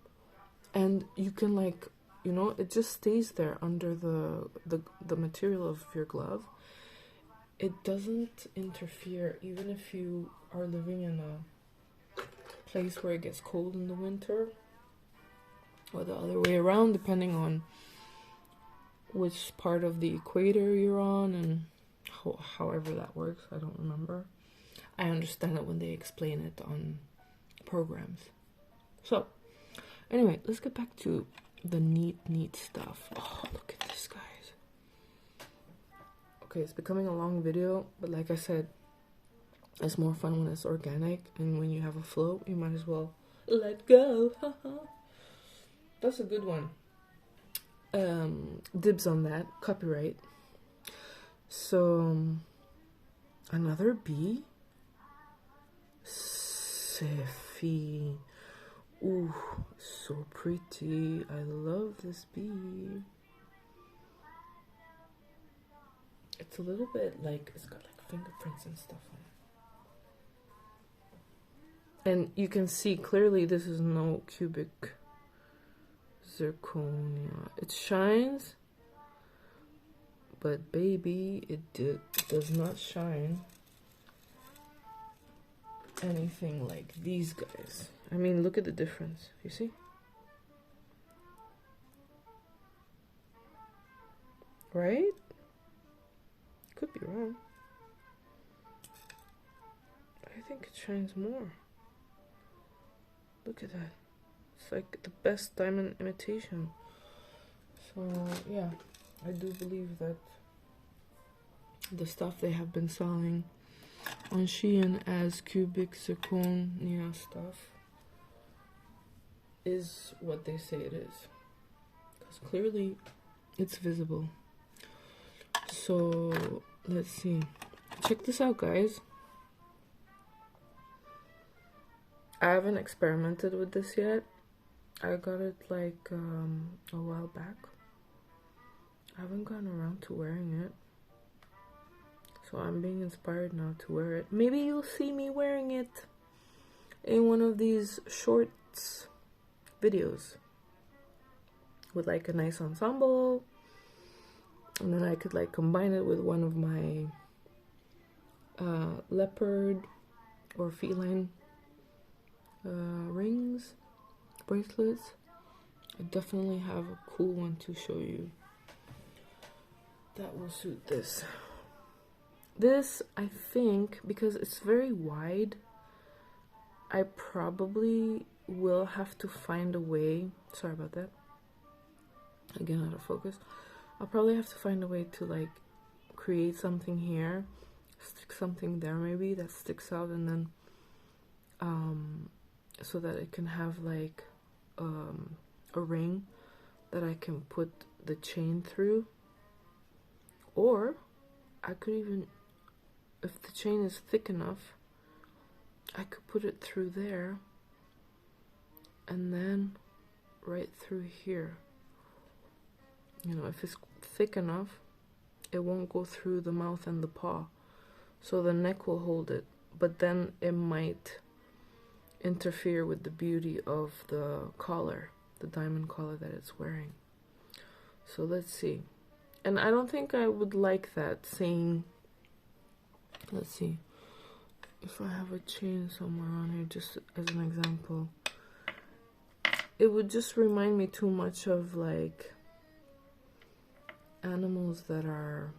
and you can, like, you know, it just stays there under the material of your glove. It doesn't interfere, even if you are living in a place where it gets cold in the winter, or the other way around, depending on which part of the equator you're on, and however that works. I don't remember. I understand it when they explain it on programs. So anyway, let's get back to the neat stuff. Oh, look at this, guys. Okay, it's becoming a long video, but like I said, it's more fun when it's organic, and when you have a flow, you might as well let go. That's a good one. Dibs on that. Copyright. So, another bee. Sefi. Ooh, so pretty. I love this bee. It's a little bit like, it's got like fingerprints and stuff on it. And you can see clearly this is no cubic zirconia. It shines, but baby, it does not shine anything like these guys. I mean, look at the difference. You see? Right? Could be wrong. I think it shines more. Look at that. It's like the best diamond imitation. So yeah, I do believe that the stuff they have been selling on Shein as cubic zirconia stuff is what they say it is, because clearly it's visible. So let's see. Check this out, guys. I haven't experimented with this yet. I got it like a while back. I haven't gotten around to wearing it, so I'm being inspired now to wear it. Maybe you'll see me wearing it. in one of these shorts videos with like a nice ensemble, and then I could like combine it with one of my leopard or feline rings, bracelets. I definitely have a cool one to show you that will suit this. This, I think, because it's very wide, I probably will have to find a way, sorry about that, again out of focus, I'll probably have to find a way to like create something here, stick something there maybe that sticks out, and then so that it can have like a ring that I can put the chain through. Or I could even, if the chain is thick enough, I could put it through there and then right through here. You know, if it's thick enough, it won't go through the mouth and the paw, so the neck will hold it, but then it might interfere with the beauty of the collar, the diamond collar that it's wearing. So let's see. And I don't think I would like that saying, let's see, if I have a chain somewhere on here, just as an example, it would just remind me too much of like animals that are,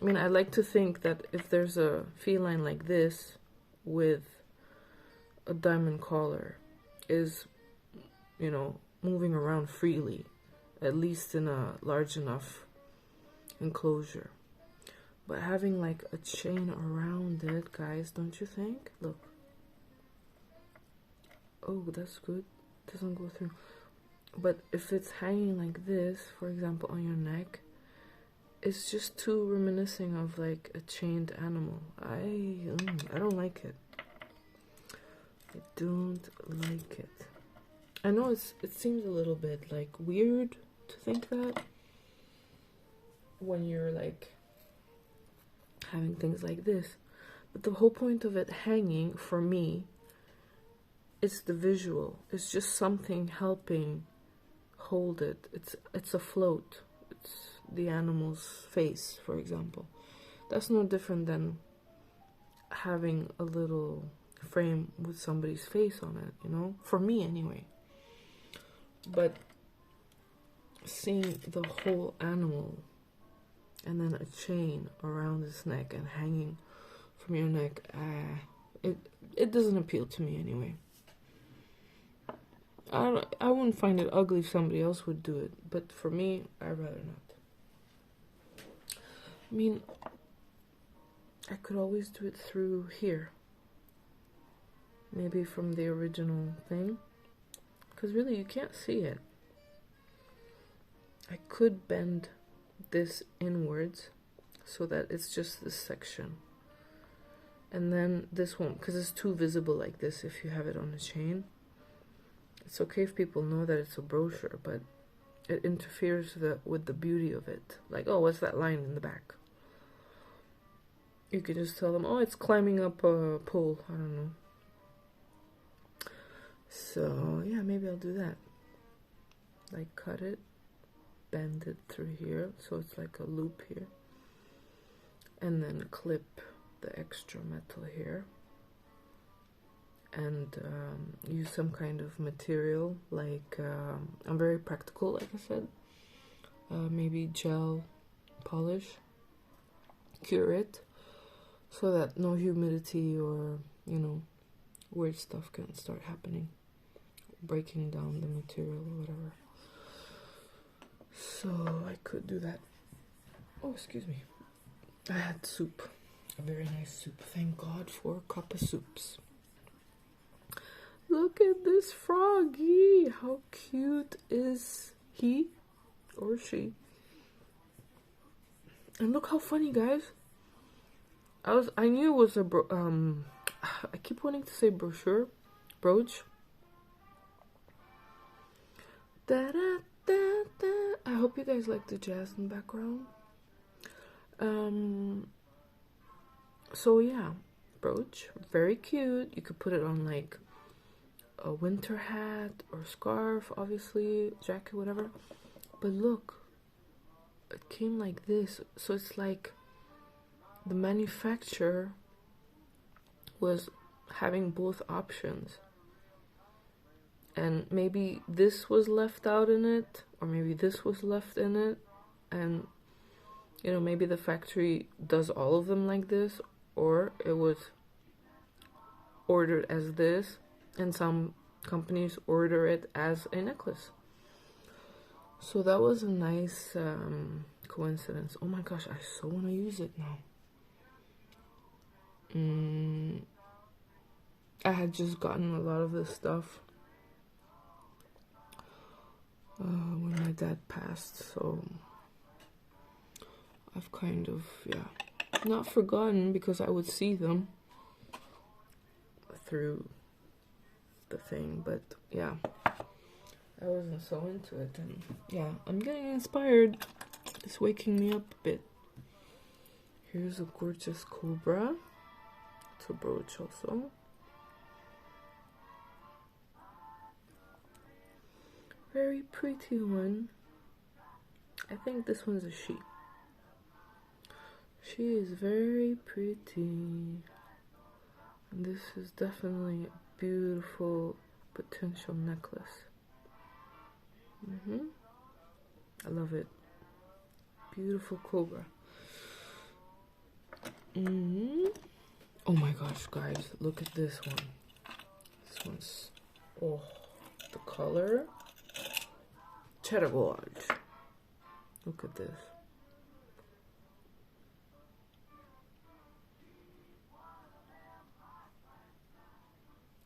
I mean, I like to think that if there's a feline like this with a diamond collar is, you know, moving around freely, at least in a large enough enclosure. But having like a chain around it, guys, don't you think? Look. Oh, that's good. Doesn't go through. But if it's hanging like this, for example, on your neck, it's just too reminiscent of like a chained animal. I don't like it. I don't like it. I know it seems a little bit like weird to think that when you're like having things like this, but the whole point of it hanging for me is the visual. It's just something helping hold it. It's a float. It's the animal's face, for example. That's no different than having a little frame with somebody's face on it, you know, for me anyway. But seeing the whole animal and then a chain around his neck and hanging from your neck, it doesn't appeal to me anyway. I wouldn't find it ugly if somebody else would do it, but for me, I'd rather not. I mean, I could always do it through here, maybe from the original thing, because really you can't see it. I could bend this inwards so that it's just this section, and then this won't, because it's too visible like this if you have it on a chain. It's okay if people know that it's a brochure, but it interferes with the beauty of it. Like, oh, what's that line in the back? You could just tell them, oh, it's climbing up a pole. I don't know. So, yeah, maybe I'll do that. Like, cut it, bend it through here, so it's like a loop here. And then clip the extra metal here. And use some kind of material, like, I'm very practical, like I said. Maybe gel polish. Cure it, so that no humidity or, you know, weird stuff can start happening. Breaking down the material or whatever. So I could do that. Oh, excuse me. I had soup. A very nice soup. Thank God for a cup of soups. Look at this froggy. How cute is he or she? And look how funny, guys. I knew it was a I keep wanting to say brochure, brooch. Da da da da. I hope you guys like the jazz in the background. So yeah, brooch. Very cute. You could put it on like a winter hat or scarf, obviously, jacket, whatever. But look, it came like this. So it's like the manufacturer was having both options. And maybe this was left out in it, or maybe this was left in it. And, you know, maybe the factory does all of them like this, or it was ordered as this, and some companies order it as a necklace. So that was a nice coincidence. Oh my gosh, I so want to use it now. I had just gotten a lot of this stuff when my dad passed, so I've kind of, yeah, not forgotten, because I would see them through the thing, but yeah, I wasn't so into it, and yeah, I'm getting inspired. It's waking me up a bit. Here's a gorgeous cobra. It's a brooch also. Very pretty one. I think this one's a she. She is very pretty. And this is definitely a beautiful potential necklace. I love it. Beautiful cobra. Oh my gosh, guys, look at this one. This one's, oh, the color. Cheddar gorge. Look at this.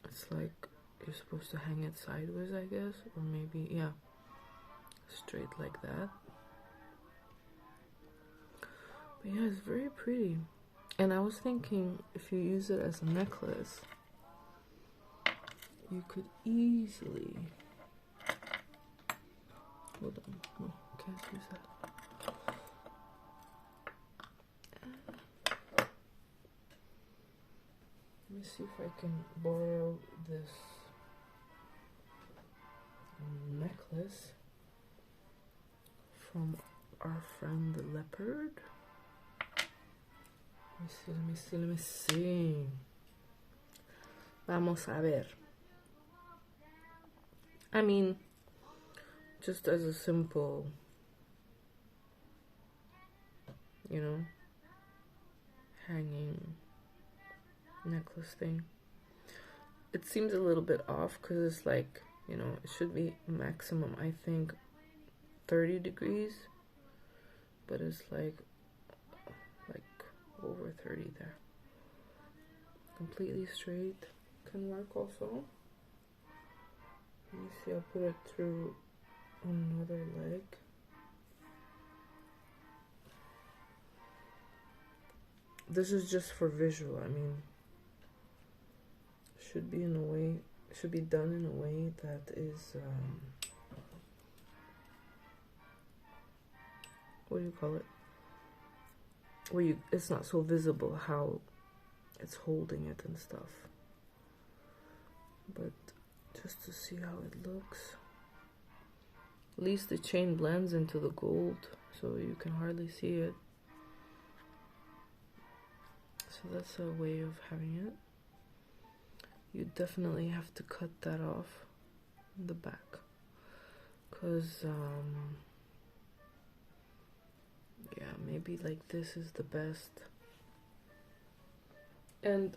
It's like you're supposed to hang it sideways, I guess, or maybe, yeah, straight like that. But yeah, it's very pretty. And I was thinking, if you use it as a necklace, you could easily, hold on, no, can't use that. Let me see if I can borrow this necklace from our friend the leopard. Let me see. Vamos a ver. I mean, just as a simple, you know, hanging necklace thing. It seems a little bit off because it's like, you know, it should be maximum, I think, 30 degrees, but it's like over 30 there. Completely straight can work also. Let me see, I'll put it through another leg. This is just for visual. I mean, should be in a way, should be done in a way that is what do you call it? Where you, it's not so visible how it's holding it and stuff. But just to see how it looks. At least the chain blends into the gold, so you can hardly see it. So that's a way of having it. You definitely have to cut that off in the back, because yeah, maybe like this is the best. And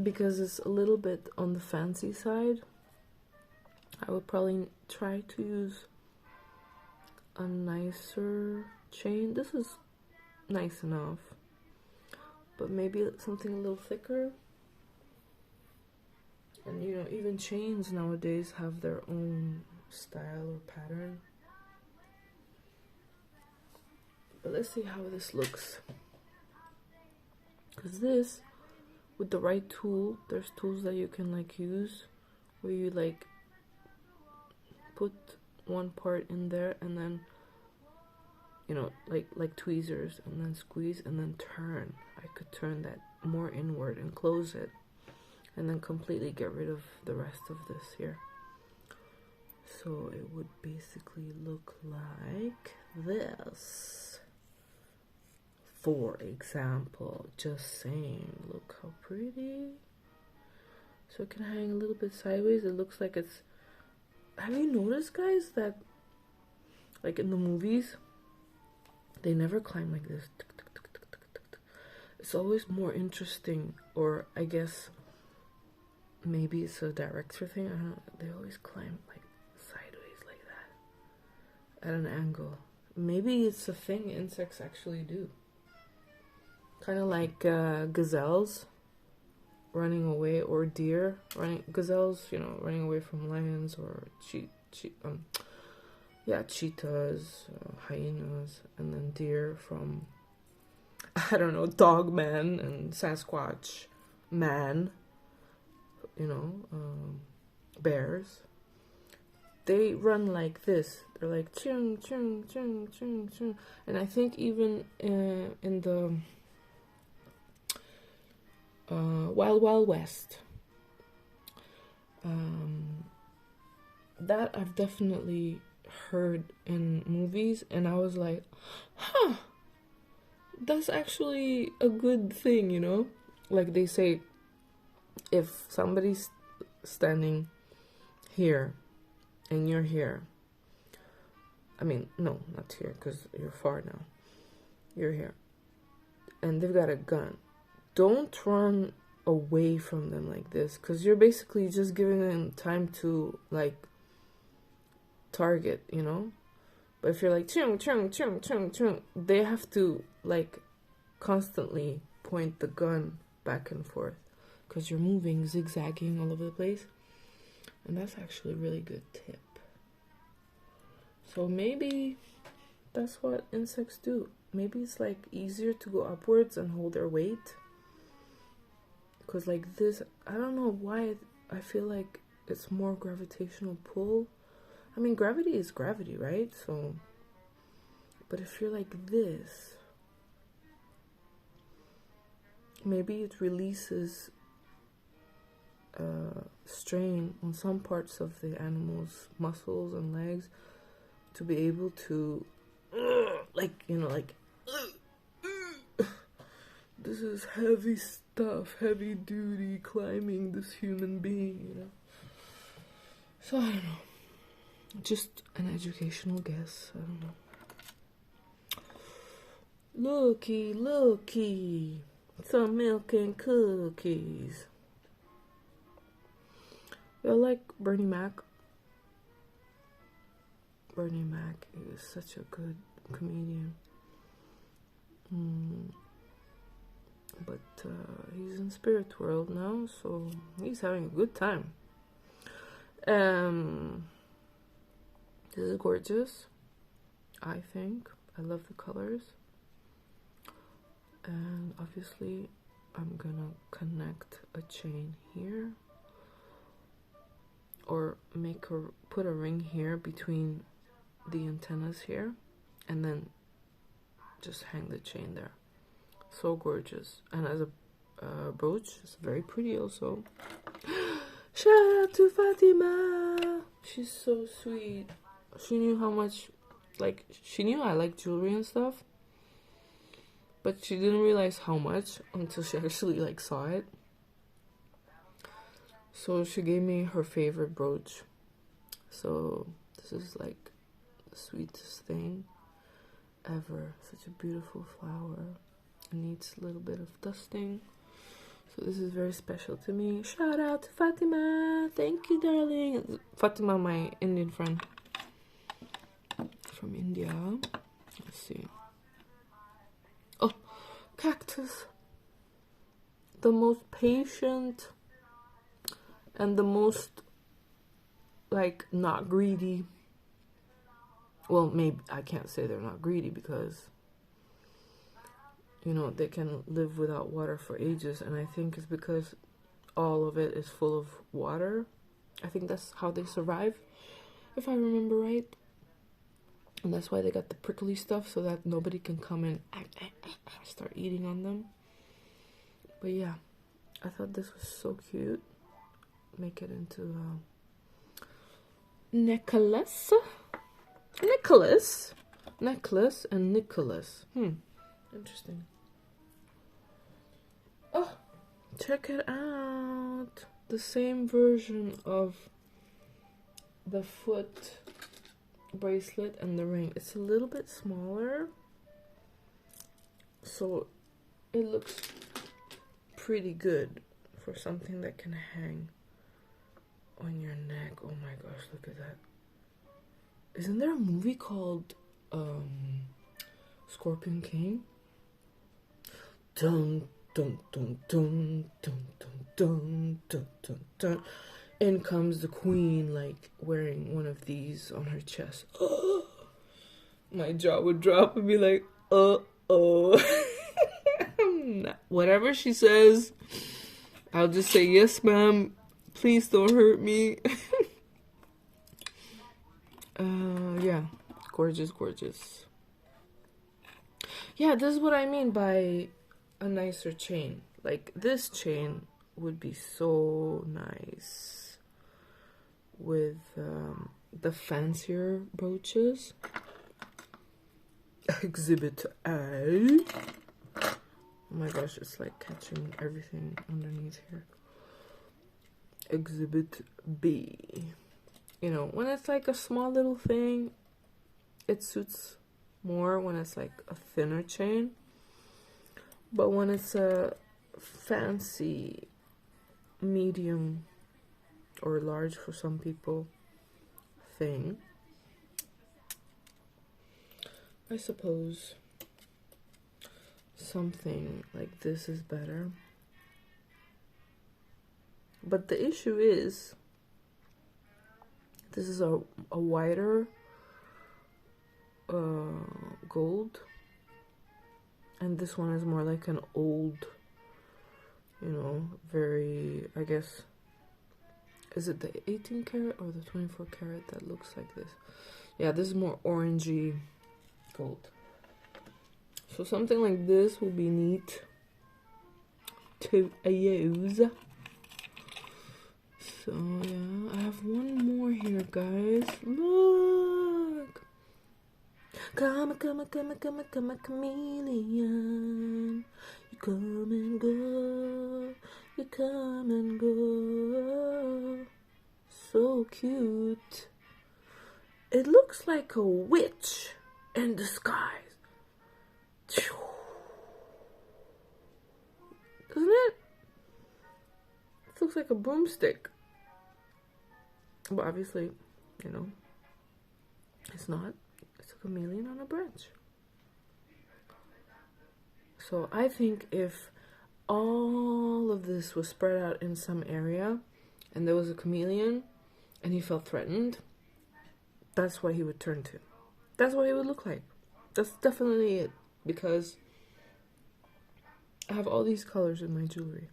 because it's a little bit on the fancy side, I would probably try to use a nicer chain. This is nice enough, but maybe something a little thicker. And you know, even chains nowadays have their own style or pattern. But let's see how this looks. Because this, with the right tool, there's tools that you can like use where you like put one part in there and then, you know, like tweezers, and then squeeze and then turn. I could turn that more inward and close it, and then completely get rid of the rest of this here. So it would basically look like this. For example, just saying, look how pretty. So it can hang a little bit sideways. It looks like it's... Have you noticed, guys, that like in the movies, they never climb like this. It's always more interesting, or I guess maybe it's a director thing. I don't know. They always climb like sideways like that at an angle. Maybe it's a thing insects actually do. Kind of like gazelles running away, or deer running. Gazelles, you know, running away from lions, or cheetahs, hyenas, and then deer from, I don't know, dog man and Sasquatch man, you know, bears. They run like this. They're like chung chung chung chung chung, and I think even in the Wild Wild West, that I've definitely heard in movies, and I was like, huh, that's actually a good thing, you know? Like they say, if somebody's standing here and you're here, I mean, no, not here, because you're far now, you're here, and they've got a gun, don't run away from them like this, because you're basically just giving them time to like target, you know. But if you're like chung chung chung chung chung, they have to like constantly point the gun back and forth, because you're moving, zigzagging all over the place. And that's actually a really good tip. So maybe that's what insects do. Maybe it's like easier to go upwards and hold their weight, because like this, I don't know why, I feel like it's more gravitational pull. I mean, gravity is gravity, right? So, but if you're like this, maybe it releases strain on some parts of the animal's muscles and legs to be able to, like, you know, like, this is heavy stuff, heavy duty climbing this human being, you know. So I don't know. Just an educational guess. I don't know. Looky, looky. Some milk and cookies. I like Bernie Mac. Bernie Mac is such a good comedian. But he's in spirit world now, so he's having a good time. This is gorgeous, I think. I love the colors. And obviously I'm gonna connect a chain here, or put a ring here between the antennas here, and then just hang the chain there. So gorgeous. And as a brooch, it's very pretty also. Shout out to Fatima. She's so sweet. She knew how much, like, she knew I like jewelry and stuff, but she didn't realize how much until she actually like saw it. So she gave me her favorite brooch. So this is like the sweetest thing ever. Such a beautiful flower. It needs a little bit of dusting. So this is very special to me. Shout out to Fatima. Thank you, darling. Fatima, my Indian friend from India. Let's see. Oh, cactus. The most patient and the most, like, not greedy. Well, maybe I can't say they're not greedy, because, you know, they can live without water for ages, and I think it's because all of it is full of water. I think that's how they survive, if I remember right. And that's why they got the prickly stuff, so that nobody can come and start eating on them. But yeah, I thought this was so cute. Make it into a necklace. Necklace and Nicholas. Interesting. Oh, check it out. The same version of the foot bracelet and the ring. It's a little bit smaller, so it looks pretty good for something that can hang on your neck. Oh my gosh, look at that. Isn't there a movie called Scorpion King? Dun dun dun dun dun dun dun dun dun. In comes the queen, like, wearing one of these on her chest. My jaw would drop and be like, Whatever she says, I'll just say, yes, ma'am. Please don't hurt me. Yeah. Gorgeous, gorgeous. Yeah, this is what I mean by a nicer chain. Like, this chain would be so nice with the fancier brooches. Exhibit A. Oh my gosh, it's like catching everything underneath here. Exhibit B. You know, when it's like a small little thing, it suits more when it's like a thinner chain. But when it's a fancy, medium, or large for some people thing, I suppose something like this is better. But the issue is, this is a wider gold, and this one is more like an old, you know, very, I guess, is it the 18 karat or the 24 karat that looks like this? Yeah, this is more orangey gold. So something like this will be neat to use. So yeah, I have one more here, guys. Look! Come, chameleon. You come and go. You come and go. So cute. It looks like a witch in disguise. Doesn't it? It looks like a broomstick. But obviously, you know, it's not. It's a chameleon on a branch. So I think if all of this was spread out in some area and there was a chameleon and he felt threatened, that's what he would turn to. That's what he would look like. That's definitely it. Because I have all these colors in my jewelry.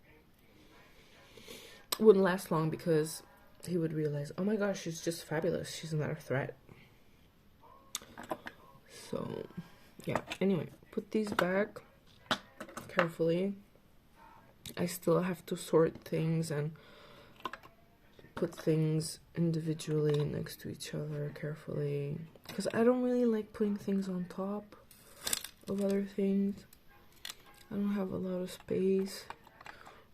It wouldn't last long because he would realize, oh my gosh, she's just fabulous. She's not a threat. So, yeah. Anyway, put these back carefully. I still have to sort things and put things individually next to each other carefully. Because I don't really like putting things on top of other things. I don't have a lot of space.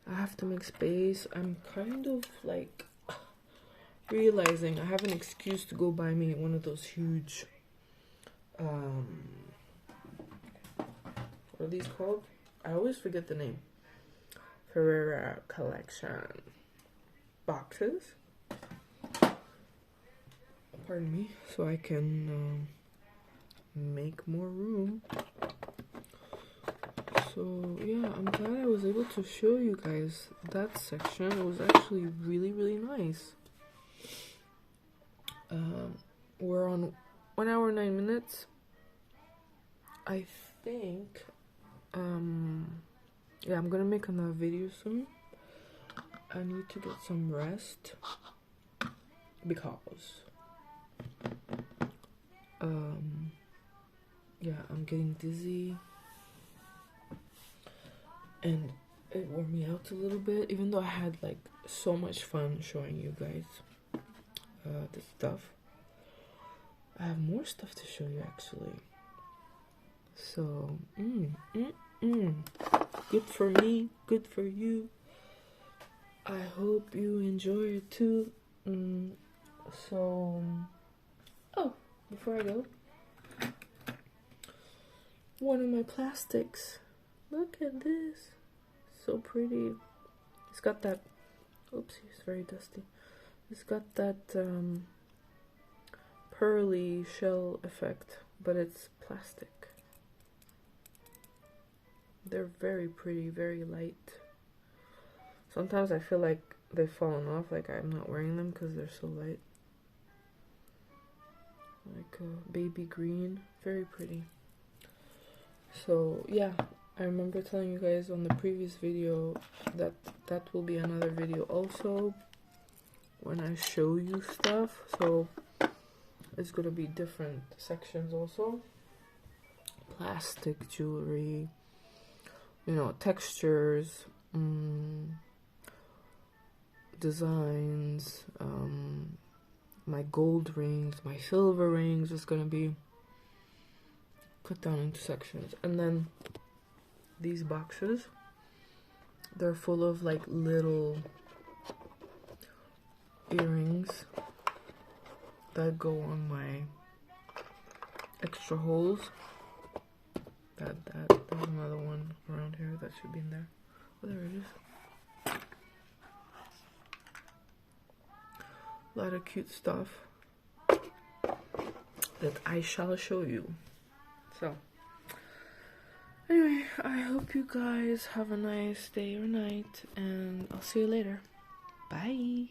I have to make space. I'm kind of like realizing I have an excuse to go buy me one of those huge what are these called? I always forget the name. Ferrera collection boxes. Pardon me, so I can make more room. So yeah, I'm glad I was able to show you guys that section. It was actually really, really nice. We're on 1 hour 9 minutes. I think yeah, I'm gonna make another video soon. I need to get some rest because yeah, I'm getting dizzy. And it wore me out a little bit, even though I had like so much fun showing you guys the stuff. I have more stuff to show you actually. So, good for me, good for you. I hope you enjoy it too. So, oh, before I go, one of my plastics. Look at this. So pretty. It's got that, oopsie, it's very dusty. It's got that pearly shell effect, but it's plastic. They're very pretty, very light. Sometimes I feel like they've fallen off, like I'm not wearing them because they're so light. Like a baby green, very pretty. So yeah, I remember telling you guys on the previous video that that will be another video also when I show you stuff. So it's gonna be different sections also. Plastic jewelry, you know, textures, designs, my gold rings, my silver rings is gonna be put down into sections. And then these boxes, they're full of like little earrings that go on my extra holes. There's another one around here that should be in there. Oh, there it is. A lot of cute stuff that I shall show you. So anyway, I hope you guys have a nice day or night, and I'll see you later. Bye.